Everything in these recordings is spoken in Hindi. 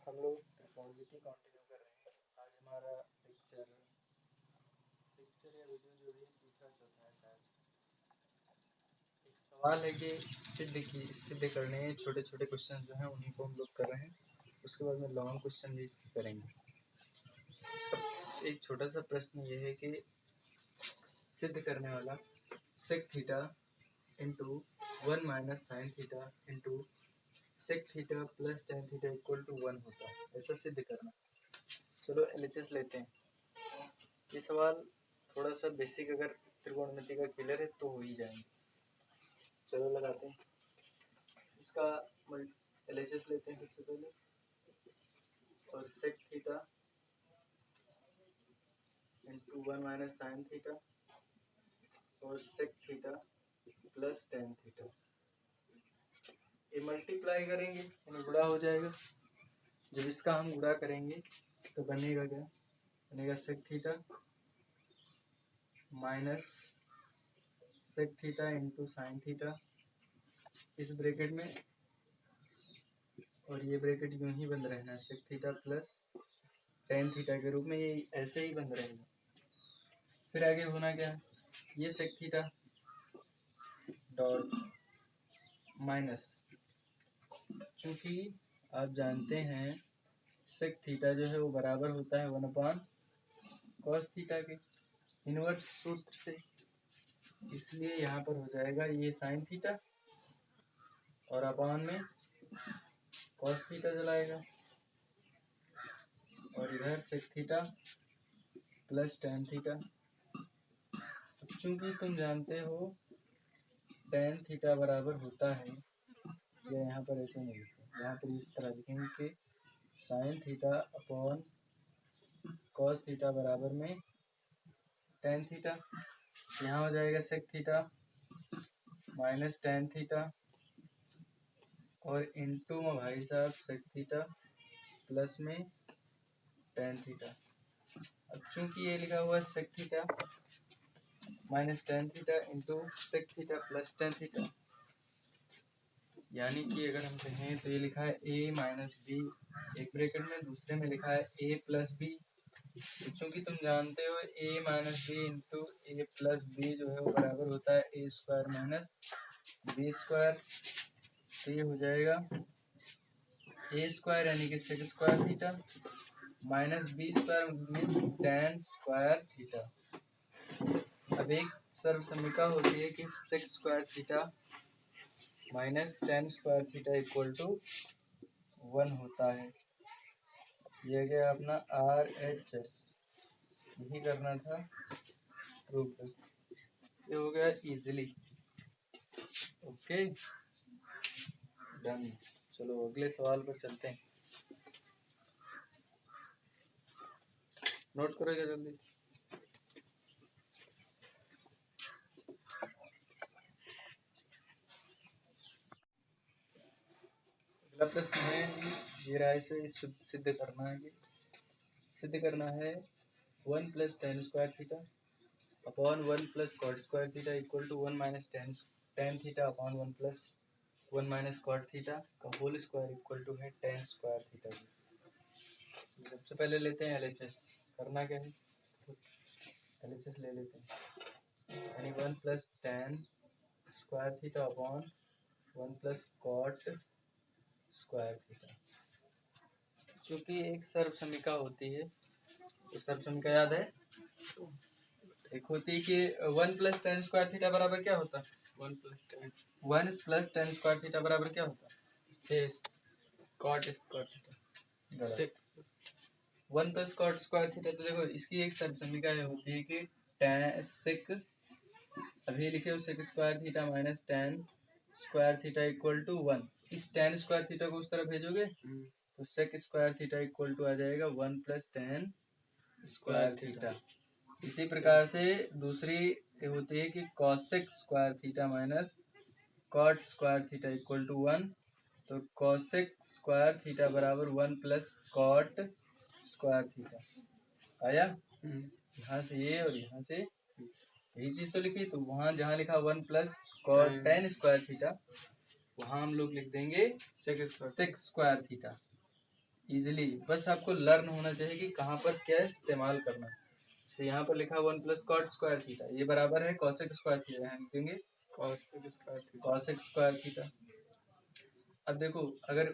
हम लोग ट्रिग्नोमेट्री कंटिन्यू कर रहे हैं। आज हमारा लेक्चर या वीडियो जो भी तीसरा चौथा है शायद। एक सवाल है कि सिद्ध करने छोटे छोटे क्वेश्चन जो हैं उन्हीं को हम लोग कर रहे हैं। उसके बाद में लॉन्ग क्वेश्चन भी इसके करेंगे। इसका एक छोटा सा प्रश्न ये है कि सिद्ध करने वाला sec theta into 1 minus sine theta into sec theta plus tan theta equal to 1 होता है, ऐसा सिद्ध करना। चलो एलएचएस लेते हैं। ये सवाल थोड़ा सा बेसिक अगर त्रिकोणमिति का क्लियर है तो हो ही जाएंगे। चलो लगाते हैं। इसका एलएचएस लेते हैं सबसे पहले, और sec theta into 1 minus sine theta और sec theta plus tan theta, ये मल्टीप्लाई करेंगे यानी गुणा हो जाएगा। जब इसका हम गुणा करेंगे तो बनेगा क्या? बनेगा sec theta minus sec theta into sine theta इस ब्रैकेट में, और ये ब्रैकेट यूं ही बंद रहना है sec theta plus tan theta के रूप में, ये ऐसे ही बंद रहेगा। फिर आगे होना क्या है? ये सेक थीटा डॉट माइनस, क्योंकि आप जानते हैं सेक थीटा जो है वो बराबर होता है 1 कॉस थीटा के इनवर्स सूत्र से, इसलिए यहाँ पर हो जाएगा ये साइन थीटा और अपान में कॉस थीटा चलाएगा, और इधर sec theta plus tan theta. चूंकि तुम जानते हो टेन थीटा बराबर होता है, या यहाँ पर ऐसे नहीं लिखा, यहाँ पर इस तरह लिखेंगे कि sine theta upon cos theta बराबर में टेन थीटा। यहाँ हो जाएगा sec theta minus tan theta और इंटू में भाई साहब सेक थीटा प्लस में टेन थीटा। अब चूंकि ये लिखा हुआ है sec theta minus tan theta into sec theta plus tan theta, यानी कि अगर हम कहें तो ये लिखा है a माइनस बी एक ब्रैकेट में, दूसरे में लिखा है a प्लस बी। क्योंकि तुम जानते हो a minus B into A plus B जो है वो बराबर होता है a square minus B square. तो ये हो जाएगा a स्क्वायर यानी कि sec square theta minus B square means tan square theta. अब एक सर्वसमीका होती है कि sec square theta minus tan square theta equal to 1 होता है। यह गया अपना RHS, यही करना था प्रूफ। ये हो गया इजीली। Okay done. चलो अगले सवाल पर चलते हैं। नोट करोगे जल्दी। अगला प्रश्न है, ये राय से सिद्ध करना है 1 plus tan square theta upon 1 plus cot square theta equal to 1 minus tan theta upon 1 plus 1 minus cot theta का होल स्क्वायर इक्वल टू है टेन स्क्वायर थीटा। सबसे पहले लेते हैं एलएचएस। करना क्या है, एलएचएस ले लेते हैं, यानी 1 plus tan square theta upon 1 plus cot square theta. क्योंकि एक सर्वसमीका होती है, तो सर्वसमीका याद है, एक होती है कि 1 प्लस टेन स्क्वायर थीटा बराबर क्या होता है? 1 प्लस टेन स्क्वायर थीटा बराबर क्या होता है? Cot square theta. 1 plus cot square theta, तो देखो इसकी एक सर्वसमीका होती है कि टेन सेक, अभी लिखे हो sec square theta minus tan square theta equal to 1। इस टेन स्क्वायर थीटा को उस तरफ भेजोगे तो sec square theta equal to आ जाएगा 1 प्लस टेन स्क्वायर थीटा। इसी प्रकार से दूसरी होती है कि cosec square theta minus cot square theta equal to 1। तो कॉसेक स्क्वायर थीटा बराबर 1 प्लस कॉट स्क्वायर थीटा आया। यहाँ से ये और यहाँ से यही चीज तो लिखी, तो वहाँ जहाँ लिखा 1 plus cot tan square theta, वहाँ हम लोग लिख देंगे सेक स्क्वायर थीटा। इजीली, बस आपको लर्न होना चाहिए कि कहाँ पर क्या इस्तेमाल करना है। जैसे यहाँ पर लिखा 1 प्लस कॉट स्क्वायर थीटा, ये बराबर है कॉसेक स्क्वायर थीटा, यहाँ लिखेंगे कॉसेक स्क्वायर थीटा। अब देखो अगर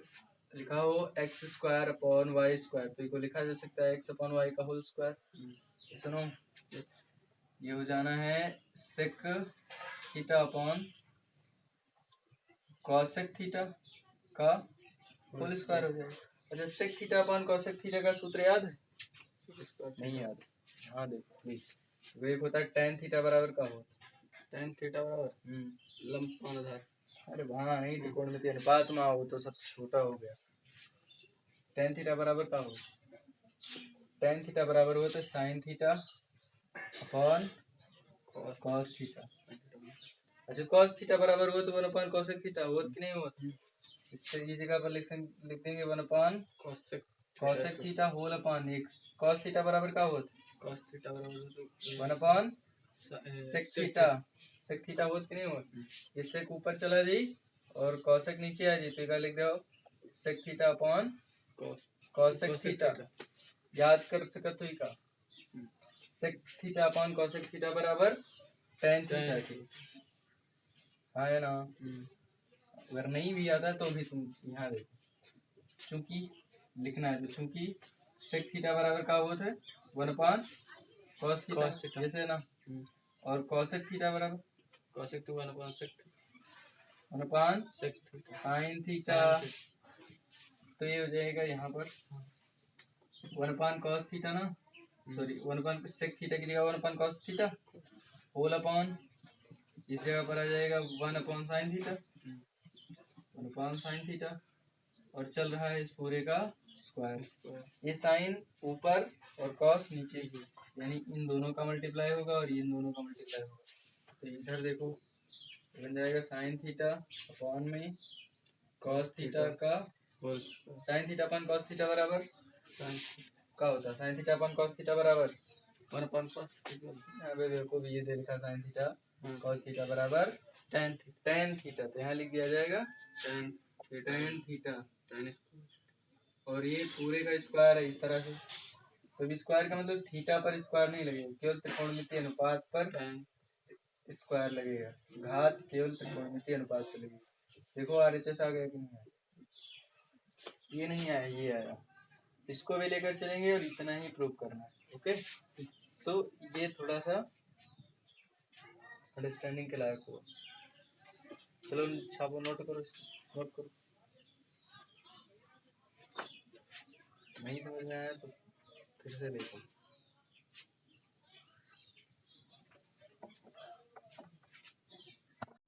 लिखा हो X square upon Y square, तो इसको लिखा जा सकता है एक्स अपॉन वाई का होल स्क्वायर। सुनो, ये हो जाना है sec theta upon cosec theta का होल स्क्वायर हो जाएगा। अच्छा, sec theta upon cosec theta का सूत्र याद है? नहीं याद? हाँ देखो प्लीज, वो एक होता है टेन थीटा बराबर का हो, टेन थीटा बराबर लंबकोण आधार। अरे वहाँ नहीं, त्रिकोण में अनुपात में आओ तो सब छोटा हो गया। टेन थीटा बराबर का हो, टेन थीटा बराबर हो तो sign theta upon cos theta. अच्छा, कॉस थीटा बराबर हो तो 1 अपॉन कॉसेक थीटा हो कि नहीं होता? इससे ये जगह पर लिख देंगे 1 upon cosec theta whole upon X. Cos theta बराबर का होता? कॉस थीटा बराबर 1 upon sec theta. Sec theta होता कि नहीं होता? ये सेक ऊपर चला जाई और कॉसेक नीचे आ जाए, तो क्या लिख दो sec theta upon cosec theta. याद कर सकत हुई का sec theta upon cosec theta बराबर टेन थीटा की, हाँ है ना? अगर नहीं भी आता तो भी तुम यहाँ देखो, चूंकि लिखना है तो चूंकि सेक थीटा बराबर का होता है 1 अपॉन कॉस थीटा, जैसे ना, और कॉसेक थीटा बराबर cosec to 1 upon sec 1 upon sec sine theta. तो ये हो जाएगा यहाँ पर 1 अपॉन कॉस थीटा ना, सॉरी 1 अपॉन सेक थीटा की जगह 1 upon cos theta whole upon, इस जगह पर आ जाएगा 1 upon sine theta, 1 upon sine theta, और चल रहा है इस पूरे का स्क्वायर। ये साइन ऊपर और कॉस नीचे, यानी इन दोनों का मल्टीप्लाई होगा और इन दोनों का मल्टीप्लाई होगा। तो इधर देखो बन जाएगा साइन थीटा अपॉन में कॉस थीटा का sign theta upon cos theta बराबर क्या होता है? Sign theta upon cos theta बराबर 1 अपॉन कॉस। अबे देखो भी ये दे रखा साइन थीटा कॉस थीटा बराबर टेन थीटा, तो यहाँ लिख दिया जाएगा टेन थीटा, और ये पूरे का स्क्वायर है इस तरह से। तो स्क्वायर का मतलब थीटा पर स्क्वायर नहीं लगेगा, केवल त्रिकोणमितीय अनुपात पर स्क्वायर लगेगा। घात केवल त्रिकोणमितीय अनुपात पर लगेगी। देखो आरएचएस आ गया कि नहीं आया? ये नहीं आया, ये आया। इसको भी लेकर चलेंगे और इतना ही प्रूव करना है। ओके, तो ये थोड़ा सा अंडरस्टैंडिंग के लायक हो। चलो छापो, नोट करो, नोट करो। नहीं समझ में आया तो फिर से देखो।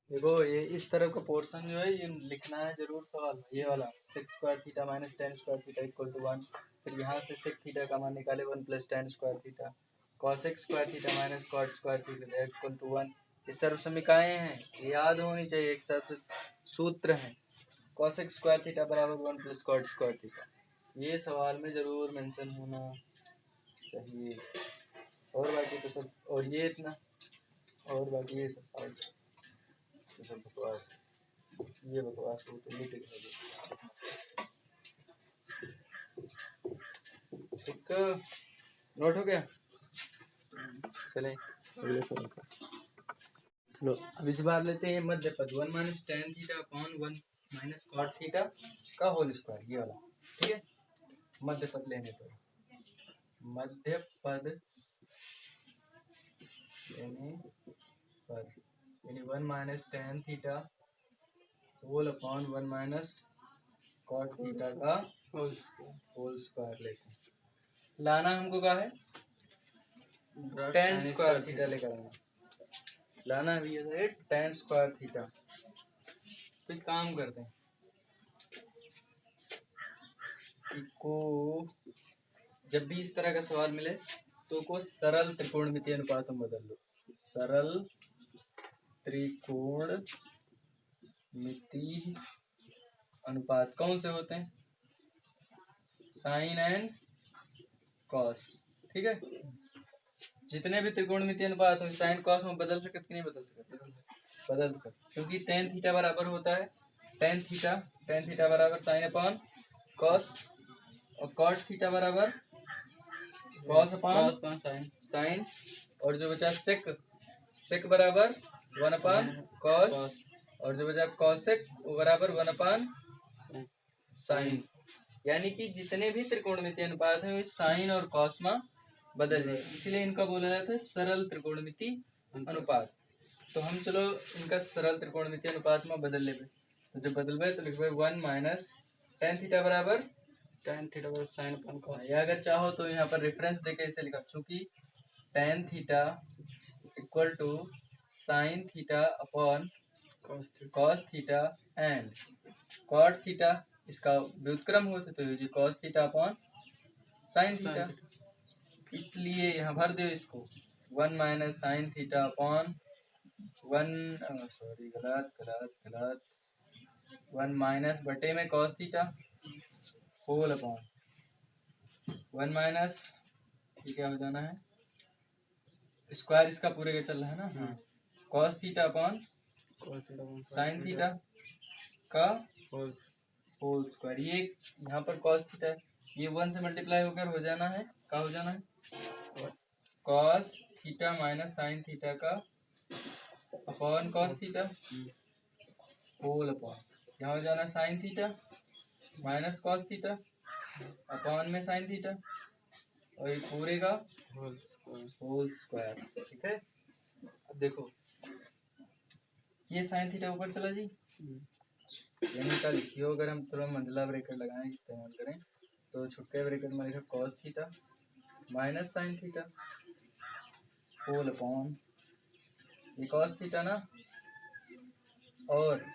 देखो ये इस तरह का पोर्शन जो है ये लिखना है जरूर सवाल, ये वाला sec square theta minus tan square theta equal to 1। फिर यहाँ से सेक थीटा का मान निकाले 1 plus tan square theta, cosec square theta minus cot square theta equal to 1। ये सर्व समीकरणे हैं, ये याद होनी चाहिए, एक साथ सूत्र हैं। कॉसेक स्क्वायर थीटा बराबर 1 प्लस कॉट स्क्वायर थीटा, ये सवाल में जरूर मेंशन होना चाहिए। और बाकी तो सब, और ये इतना, और बाकी ये सब सब बकवास, ये बकवास हो तो मीटिंग ठीक, नोट हो गया? चले अगले सवाल का। चलो अब इस बार लेते हैं मध्य पद 1 minus tan theta upon 1 minus cot theta का होल स्क्वायर, ये वाला। ठीक है, मध्य पद लेने पर, मध्य पद लेने पर यानी 1 minus tan theta whole upon 1 minus cot theta का होल स्क्वायर लेते हैं। लाना हमको क्या है? टेन स्क्वायर थीटा लेकर आना, लाना भी है टेन स्क्वायर थीटा। तो एक काम करते हैं, को जब भी इस तरह का सवाल मिले तो को सरल त्रिकोणमितीय अनुपात में बदल दो। सरल त्रिकोणमितीय अनुपात कौन से होते हैं? Sine and cos. ठीक है, जितने भी त्रिकोणमितीय अनुपात हो साइन कॉस में बदल सकते कि नहीं बदल सकते? बदल सकते, क्योंकि टेन थीटा बराबर होता है टेन थीटा बराबर साइन अपॉन कॉस और कॉट थीटा बराबर कॉस अपॉन साइन, और जो बचा सेक बराबर 1 अपॉन कॉस, और जो बचा कॉसेक वो बराबर 1 अपॉन साइन। यानी कि जितने भी त्रिकोणमितीय अनुपात हैं वे साइन और कॉस में बदल जाए, इसलिए इनका बोला जाता है सरल त्रिकोणमिति अनुपात। तो हम चलो इनका सरल त्रिकोणमितीय अनुपात में बदल लेंगे। तो जब बदलबे तो लिखबे 1 माइनस tan थीटा बराबर साइन अपॉन कॉस। या अगर चाहो तो यहाँ पर रेफरेंस देके ऐसे लिखा, चूंकि tan theta equal to sine theta upon cos theta and cot theta, इसका व्युत्क्रम हो तो ये cos theta upon sine theta. इसलिए यहाँ भर दो इसको 1 minus sine theta upon 1 minus बटे में cos theta whole upon 1 minus, क्या हो जाना है स्क्वायर, इसका पूरे का चल रहा है ना, cos theta upon sine theta का होल स्क्वायर। ये यहाँ पर कॉस थीटा है, ये 1 से मल्टीप्लाई होकर हो जाना है, क्या हो जाना है cos theta minus sine theta का upon cos theta whole upon, यहाँ हो जाना sine theta minus cos theta upon में साइन थीटा, और ये पूरे का होल स्क्वायर। ठीक है, अब देखो ये साइन थीटा ऊपर चला जी, यानी का लिखियो, अगर हम थोड़ा मंडला ब्रैकेट लगाएं इस्तेमाल करें तो छोटे ब्रैकेट में लिखा cos theta minus sine theta whole upon ये कॉस थीटा ना, और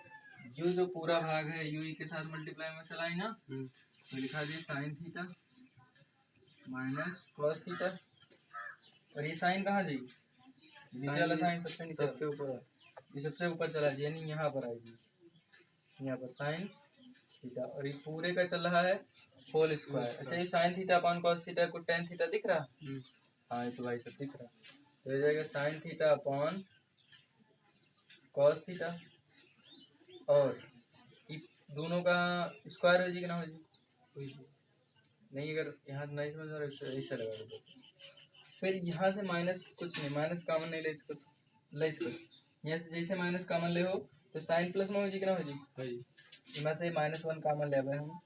जो पूरा भाग है यू के साथ मल्टीप्लाई में चलाई ना, तो लिखा दिया sign theta minus cos theta, और ये साइन कहाँ जाएगी, नीचे वाला साइन सबसे नीचे सबसे ऊपर, ये सबसे ऊपर चला जाए, यानी यहाँ पर आएगी, यहाँ पर साइन थीटा, और ये पूरे का चल रहा है होल स्क्वायर। अच्छा, ये sine theta upon cos theta को टेन थीटा दिख रहा, हाँ ये तो भाई सब दिख रहा, तो हो जाएगा sign theta upon cos theta, और दोनों का स्क्वायर हो जी कि ना हो जी, नहीं अगर यहाँ नहीं समझ रहा ऐसा लगा दो, फिर यहाँ से माइनस कुछ नहीं, माइनस कॉमन नहीं ले इसको यहाँ से जैसे माइनस कॉमन ले हो तो साइन प्लस में हो जी कि ना हो जी, यहाँ से -1 कॉमन ले हम,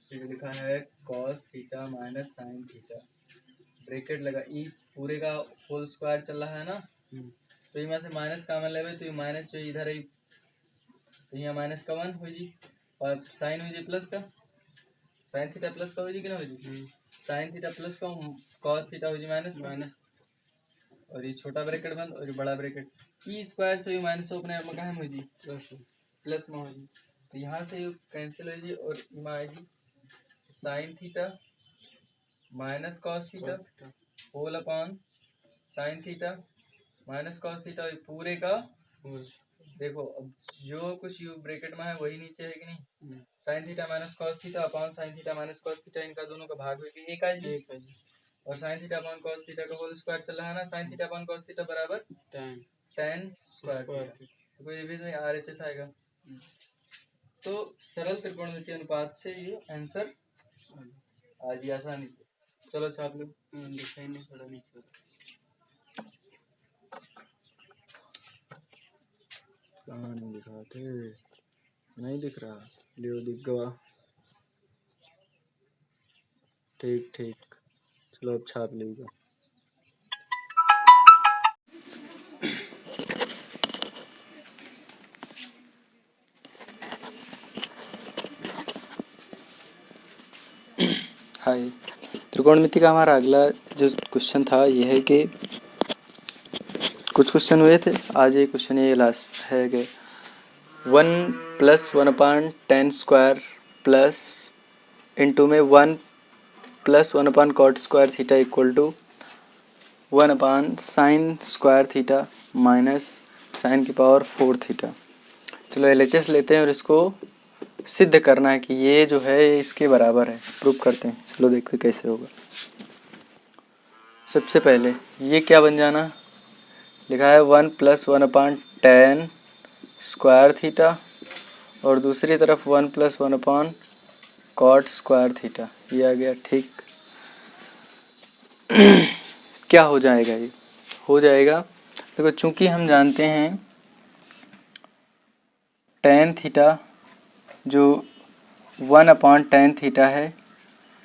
फिर लिखा है cos theta minus sine theta, bracket लगा, ई पूरे का होल स्क्वायर चल रहा है ना, तो यहाँ से माइनस कॉमन ले तो ये माइनस जो इधर है तो यहाँ माइनस का 1 हो जी, और साइन हो जी प्लस का, साइन थीटा प्लस का हो जी कि ना हो जी, साइन थीटा प्लस का कॉस थीटा हो जी माइनस, और ये छोटा ब्रैकेट बंद और ये बड़ा ब्रैकेट, ई स्क्वायर से माइनस अपने आप में कहाँ हो जी प्लस में हो जी, तो यहाँ से कैंसिल हो जी, और यहाँ आएगी sine theta minus cos theta whole upon sine theta minus cos theta, पूरे का देखो अब जो कुछ यू ब्रैकेट में है वही नीचे है कि नहीं, sign theta minus cos theta upon sine theta minus cos theta, इनका दोनों का भाग होगी एक आई जी, और sign theta upon cos theta का होल स्क्वायर चल रहा है ना, sign theta upon cos theta बराबर tan स्क्वायर, तो कोई भी में RHS आएगा। तो सरल त्रिकोणमितीय अनुपात से ये आंसर आ जी आसानी से। चलो छाप लो, दिखाई नहीं पड़ा नीचे, कहाँ नहीं दिख रहा थे, नहीं दिख रहा, लियो दिख गवा, ठीक ठीक, चलो अब छाप लीजिए। हाय, त्रिकोणमिति का हमारा अगला जो क्वेश्चन था ये है कि कुछ क्वेश्चन हुए थे, आज ये क्वेश्चन ये लास्ट है कि 1 + 1/tan स्क्वायर प्लस इंटू में 1 + 1/cot square theta equal to 1/sin square theta minus sine की पावर 4 थीटा। चलो LHS लेते हैं और इसको सिद्ध करना है कि ये जो है इसके बराबर है, प्रूव करते हैं। चलो देखते कैसे होगा। सबसे पहले ये क्या बन जाना, लिखा है 1 + 1/tan स्क्वायर थीटा और दूसरी तरफ 1 + 1 कॉट स्क्वायर थीटा, ये आ गया, ठीक। क्या हो जाएगा, ये हो जाएगा, देखो चूंकि हम जानते हैं टेन थीटा जो 1/tan थीटा है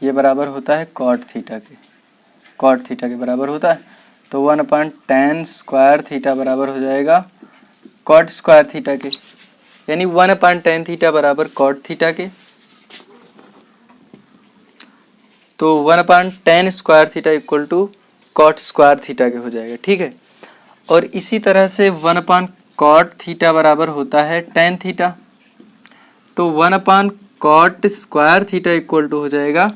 ये बराबर होता है कॉट थीटा के बराबर होता है। तो 1/tan स्क्वायर थीटा बराबर हो जाएगा कॉट स्क्वायर थीटा के, यानी 1/tan थीटा बराबर कॉट थीटा के। तो 1/tan square theta equal to cot square theta के हो जाएगा, ठीक है। और इसी तरह से 1/cot थीटा बराबर होता है tan थीटा। तो 1/cot square theta equal to हो जाएगा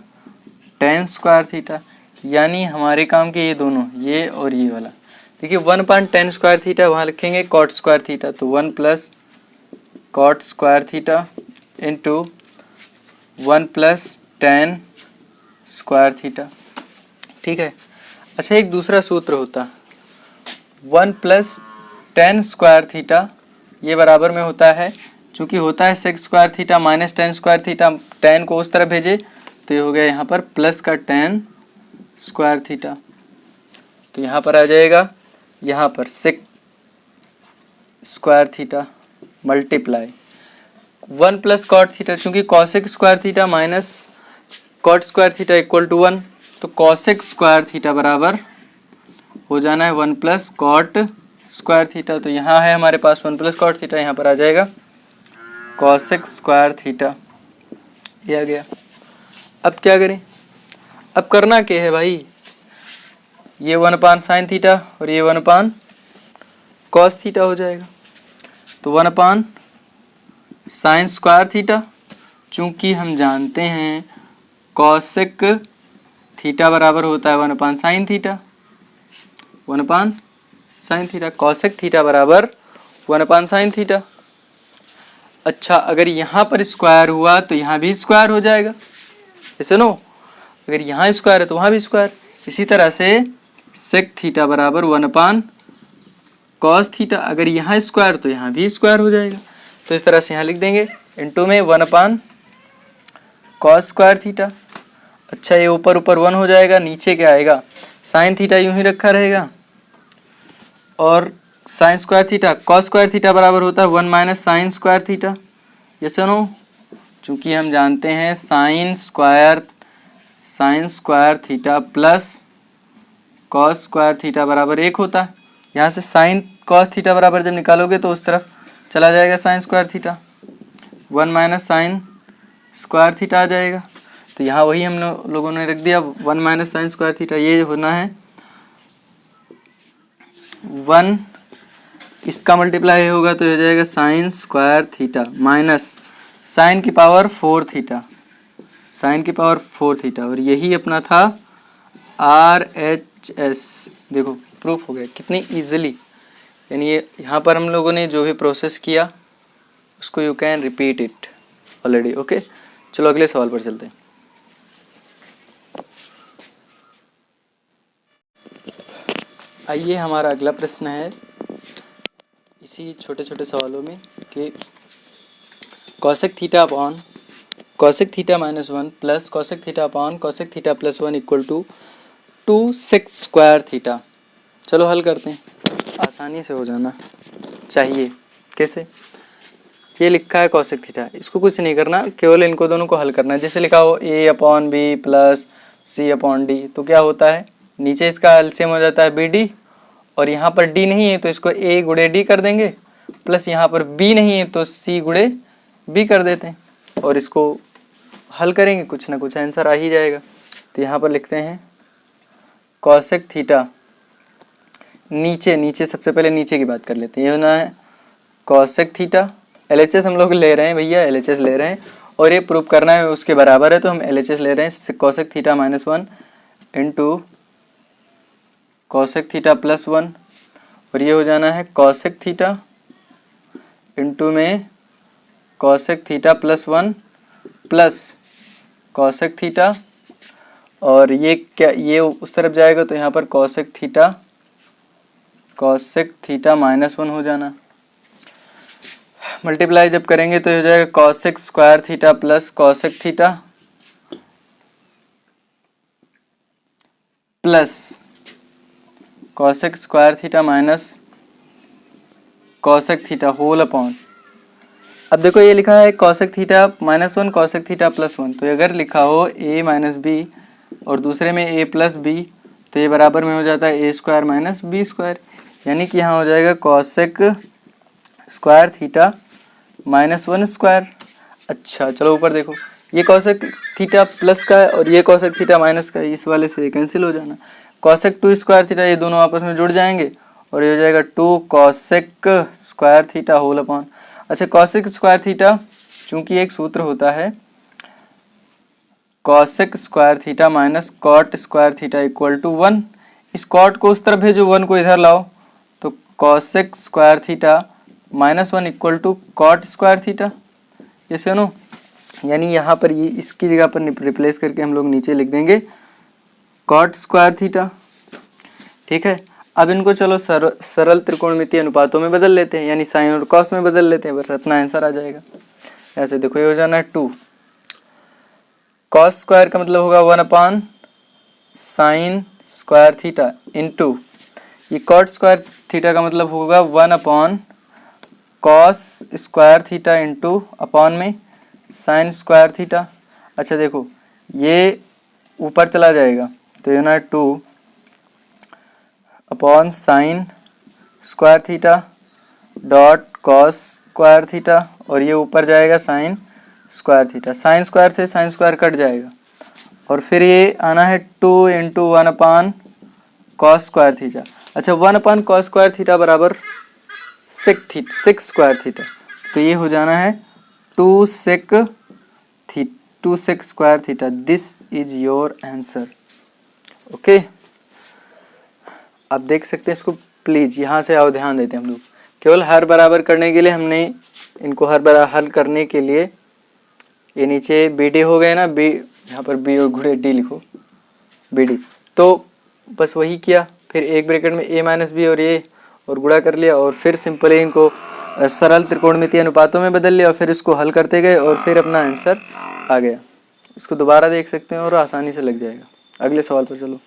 tan स्क्वायर थीटा, यानी हमारे काम के ये दोनों, ये और ये वाला। देखिए 1/tan स्क्वायर थीटा वहाँ लिखेंगे cot स्क्वायर थीटा, तो 1 + cot square theta into 1 + tan square theta, ठीक है। अच्छा, एक दूसरा सूत्र होता 1 + tan स्क्वायर थीटा, ये बराबर में होता है, चूंकि होता है sec square theta minus tan square theta, tan को उस तरफ भेजे तो ये हो गया यहाँ पर प्लस का tan स्क्वायर थीटा। तो यहाँ पर आ जाएगा, यहाँ पर sec square theta multiply 1 + cot theta, चूंकि cosec square theta minus cot square theta equal to 1, तो cosec स्क्वायर थीटा बराबर हो जाना है 1 + cot स्क्वायर थीटा। तो यहाँ है हमारे पास 1 + cot थीटा, यहाँ पर आ जाएगा cosec स्क्वायर थीटा, ये आ गया। अब क्या करें, अब करना क्या है भाई, ये 1/sin थीटा और ये 1/cos थीटा हो जाएगा। तो 1/sin स्क्वायर थीटा, चूंकि हम जानते हैं cosec थीटा बराबर होता है 1/sin theta, 1/sin theta, cosec theta बराबर 1/sin थीटा। अच्छा, अगर यहाँ पर स्क्वायर हुआ तो यहाँ भी स्क्वायर हो जाएगा, ऐसे नो, अगर यहाँ स्क्वायर है तो वहाँ भी स्क्वायर। इसी तरह से sec थीटा बराबर 1/cos थीटा, अगर यहाँ स्क्वायर तो यहाँ भी स्क्वायर हो जाएगा। तो इस तरह से यहाँ लिख देंगे इनटू में 1/cos स्क्वायर थीटा। अच्छा, ये ऊपर ऊपर 1 हो जाएगा, नीचे क्या आएगा, sin थीटा यूं ही रखा रहेगा, और sin square theta cos square theta बराबर होता है 1 - sin स्क्वायर थीटा, ये सुनो, चूंकि हम जानते हैं sin square theta plus cos square theta बराबर 1 होता है। यहाँ से sin cos थीटा बराबर जब निकालोगे तो उस तरफ चला जाएगा sin square theta, 1 - sin square theta आ जाएगा। तो यहाँ वही हम लोगों ने रख दिया 1 - sin स्क्वायर थीटा, ये होना है 1, इसका मल्टीप्लाई होगा तो हो जाएगा sin square theta minus sin की पावर 4 थीटा, sin की पावर 4 थीटा, और यही अपना था RHS। देखो प्रूफ हो गया कितनी इजीली, यानी ये यहाँ पर हम लोगों ने जो भी प्रोसेस किया उसको you can repeat it already. Okay, चलो अगले सवाल पर चलते हैं। आइए, हमारा अगला प्रश्न है इसी छोटे छोटे सवालों में कि cosec theta upon cosec theta -1 plus cosec theta upon cosec theta +1 equal to 2 sec square theta. चलो हल करते हैं, आसानी से हो जाना चाहिए। कैसे, ये लिखा है cosec थीटा, इसको कुछ नहीं करना, केवल इनको दोनों को हल करना है। जैसे लिखा हो a/b प्लस c/d, तो क्या होता है, नीचे इसका एलसीएम हो जाता है bd, और यहाँ पर d नहीं है तो इसको a गुणे d कर देंगे, प्लस यहाँ पर b नहीं है तो c गुणे b कर देते हैं, और इसको हल करेंगे, कुछ ना कुछ आंसर आ ही जाएगा। तो यहाँ पर लिखते हैं cosec थीटा, नीचे सबसे पहले नीचे की बात कर लेते हैं, ये होना है cosec थीटा, LHS हम लोग ले रहे हैं भैया, LHS ले रहे हैं, और ये प्रूव करना है उसके बराबर है तो हम LHS ले रहे हैं, cosec theta -1 into cosec theta +1, और ये हो जाना है cosec थीटा इंटू में cosec theta +1 plus cosec theta, और ये क्या, ये उस तरफ जाएगा तो यहाँ पर cosec थीटा -1 हो जाना, मल्टीप्लाई जब करेंगे तो हो जाएगा cosec square theta plus cosec theta plus cosec square theta minus cosec theta whole upon, अब देखो ये लिखा है कॉसेक थीटा -1 कॉसेक थीटा +1, तो अगर लिखा हो a माइनस बी और दूसरे में a प्लस बी तो ये बराबर में हो जाता है a square minus B square, यानी कि यहाँ हो जाएगा कॉसेक स्क्वायर थीटा -1 स्क्वायर। अच्छा चलो ऊपर देखो, ये कॉसेक थीटा प्लस का है और ये कॉसेक थीटा माइनस का है, इस वाले से कैंसिल हो जाना। कॉसेक 2 स्क्वायर थीटा ये दोनों आपस में जुड़ जाएंगे और ये हो जाएगा 2 cosec square theta whole upon. अच्छा कॉसेक स्क्वायर थीटा चूंकि एक सूत्र होता है cosec square theta minus cot square theta equal to 1, इस कॉट को उस तरफ भेजो 1 को इधर लाओ, तो cosec square theta -1 equal to cot square theta, ये सुनो, यानी यहाँ पर ये इसकी जगह पर रिप्लेस करके हम लोग नीचे लिख देंगे कॉट स्क्वायर थीटा। ठीक है, अब इनको चलो सरल त्रिकोणमितीय अनुपातों में बदल लेते हैं, यानी साइन और कॉस में बदल लेते हैं, बस अपना आंसर आ जाएगा। ऐसे देखो ये हो जाना है 2 कॉस स्क्वायर का मतलब होगा 1 upon sine square theta into ये कॉट स्क्वायर थीटा का मतलब होगा 1 upon cos square theta into upon में साइन स्क्वायर थीटा। अच्छा देखो ये ऊपर चला जाएगा तो ये ना 2 upon sine square theta dot cos square theta और ये ऊपर जाएगा sine square theta, sine square से साइन स्क्वायर कट जाएगा और फिर ये आना है 2 into 1 upon cos square theta. अच्छा 1 अपॉन कॉस स्क्वायर थीटा बराबर 6 स्क्वायर थीटा, तो ये हो जाना है 2 sec square theta. This is your answer. Okay, आप देख सकते हैं इसको, प्लीज यहाँ से आओ, ध्यान देते हैं हम लोग केवल हर बराबर करने के लिए हमने इनको हर बराबर हल करने के लिए ये नीचे बी डी हो गए ना, बी यहाँ पर बी और घुड़े डी लिखो बी डी, तो बस वही किया, फिर एक ब्रैकेट में a माइनस बी और ये और गुणा कर लिया और फिर सिंपली इनको सरल त्रिकोणमितीय अनुपातों में बदल लिया और फिर इसको हल करते गए और फिर अपना आंसर आ गया। इसको दोबारा देख सकते हैं और आसानी से लग जाएगा। अगले सवाल पर चलो।